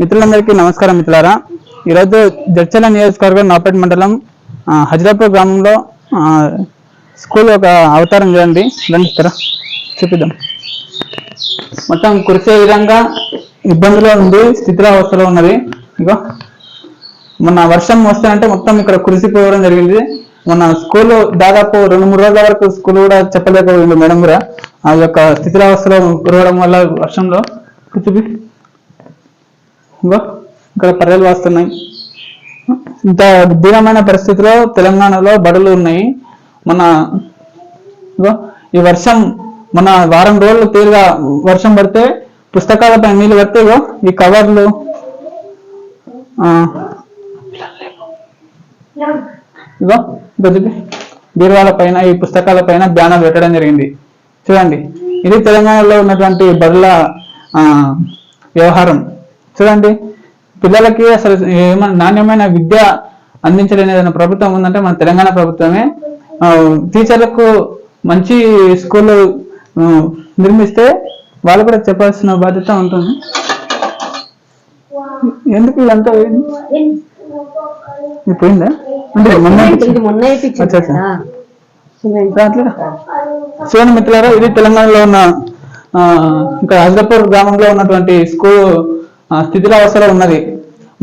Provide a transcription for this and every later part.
మిత్రులందరికీ నమస్కారం మిత్రులారా. ఈరోజు జడ్చర్ల నియోజకవర్గం నాపేట మండలం హజ్రాపూర్ గ్రామంలో స్కూల్ ఒక అవతారం చూడండి. చూపిద్దాం. మొత్తం కురిసే విధంగా ఇబ్బందిలో ఉంది, స్థితిరావస్థలో ఉన్నది. ఇగో మొన్న వర్షం వస్తాయంటే మొత్తం ఇక్కడ కురిసిపోవడం జరిగింది. మొన్న స్కూల్ దాదాపు 2-3 రోజుల వరకు స్కూల్ కూడా చెప్పలేకపోయింది మేడం కూడా. ఆ యొక్క స్థితిరావస్థలో కురవడం వల్ల వర్షంలో చూపి ఇక్కడ పర్యాలు వస్తున్నాయి. ఇంత దీనమైన పరిస్థితిలో తెలంగాణలో బడులు ఉన్నాయి. మన ఈ వర్షం మన వారం రోజులు తీరుగా వర్షం పడితే పుస్తకాలపై నీళ్ళు పడితే ఈ కవర్లు బీరువాల పైన ఈ పుస్తకాల పైన బ్యానర్ పెట్టడం జరిగింది. చూడండి, ఇది తెలంగాణలో ఉన్నటువంటి బడుల వ్యవహారం. చూడండి, పిల్లలకి అసలు ఏమైనా నాణ్యమైన విద్య అందించలేని ఏదైనా ప్రభుత్వం ఉందంటే మన తెలంగాణ ప్రభుత్వమే. టీచర్లకు మంచి స్కూళ్ళు నిర్మిస్తే వాళ్ళు కూడా చెప్పాల్సిన బాధ్యత ఉంటుంది. ఎందుకు ఇదంతా పోయిందా అంటే చూడండి మిత్రులారా, ఇది తెలంగాణలో ఉన్న ఇంకా హజ్రాపూర్ గ్రామంలో ఉన్నటువంటి స్కూల్ స్థితిరావస్థలో ఉన్నది.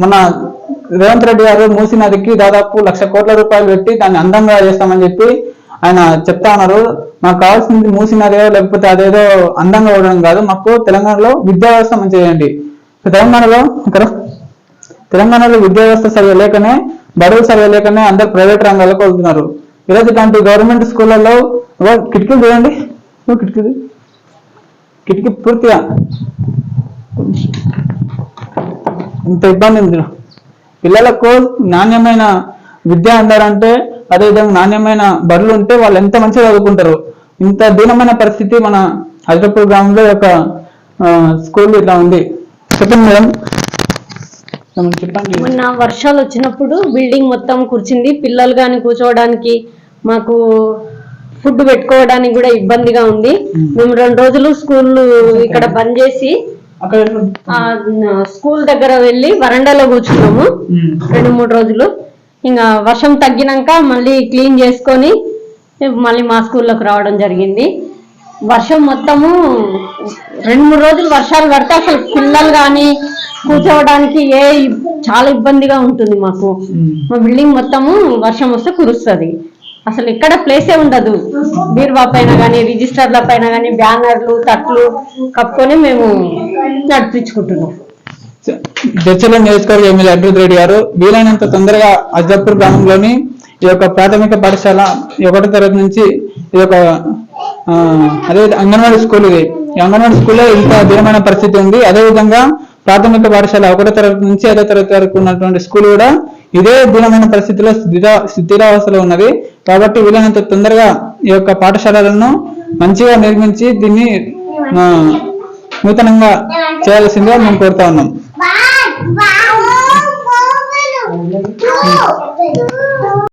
మన రేవంత్ రెడ్డి గారు మూసీ నదికి దాదాపు 1,00,000 కోట్ల రూపాయలు పెట్టి దాన్ని అందంగా చేస్తామని చెప్పి ఆయన చెప్తా ఉన్నారు. మాకు కావాల్సింది మూసీ నది లేకపోతే అదేదో అందంగా ఉండడం కాదు, మాకు తెలంగాణలో విద్యా వ్యవస్థ మంచిగా చేయండి. తెలంగాణలో విద్యా వ్యవస్థ సరిగా లేకనే, బడులు సరిగా లేకనే అందరు ప్రైవేట్ రంగాలకు వెళ్తున్నారు. ఈరోజు ఇలాంటి గవర్నమెంట్ స్కూళ్ళలో కిటికీలు చూడండి, కిటికీ పూర్తిగా ఇంత ఇబ్బంది ఉంది. పిల్లలకు నాణ్యమైన విద్య అందారంటే, అదేవిధంగా నాణ్యమైన బడులు ఉంటే వాళ్ళు ఎంత మంచిగా చదువుకుంటారు. ఇంత దీనమైన పరిస్థితి మన హజ్రాపూర్ గ్రామంలో యొక్క స్కూల్ ఇట్లా ఉంది. చెప్పండి మేడం. చెప్పండి. మొన్న వర్షాలు వచ్చినప్పుడు బిల్డింగ్ మొత్తం కూర్చుంది. పిల్లలు కానీ కూర్చోవడానికి, మాకు ఫుడ్ పెట్టుకోవడానికి కూడా ఇబ్బందిగా ఉంది. మేము 2 రోజులు స్కూల్ ఇక్కడ బంద్ చేసి స్కూల్ దగ్గర వెళ్ళి వరండాలో కూర్చున్నాము 2-3 రోజులు. ఇంకా వర్షం తగ్గినాక మళ్ళీ క్లీన్ చేసుకొని మళ్ళీ మా స్కూల్లోకి రావడం జరిగింది. వర్షం మొత్తము 2-3 రోజులు వర్షాలు పడితే అసలు పిల్లలు కానీ కూర్చోవడానికి చాలా ఇబ్బందిగా ఉంటుంది మాకు. మా బిల్డింగ్ మొత్తము వర్షం వస్తే కురుస్తుంది, అసలు ఎక్కడ ప్లేసే ఉండదు. బీరువా పైన కానీ, రిజిస్టర్ల పైన కానీ బ్యానర్లు, తట్లు కప్పుకొని మేము నడిపించుకుంటున్నాం. జడ్చర్ల నియోజకవర్గ ఎమ్మెల్యే అభివృద్ధి రెడ్డి గారు వీలైనంత తొందరగా హజ్రాపూర్ గ్రామంలోని ఈ యొక్క ప్రాథమిక పాఠశాల 1వ తరగతి నుంచి ఈ యొక్క అదే అంగన్వాడీ స్కూల్, ఇది ఈ అంగన్వాడీ స్కూల్లో ఇంత దీనమైన పరిస్థితి ఉంది. అదేవిధంగా ప్రాథమిక పాఠశాల 1వ తరగతి నుంచి 5వ తరగతి వరకు ఉన్నటువంటి స్కూల్ కూడా ఇదే దీనమైన పరిస్థితిలో స్థితిరావస్థలో ఉన్నది. కాబట్టి వీలైనంత తొందరగా ఈ యొక్క పాఠశాలలను మంచిగా నిర్మించి దీన్ని నూతనంగా చేయాల్సిందిగా మేము కోరుతా ఉన్నాం.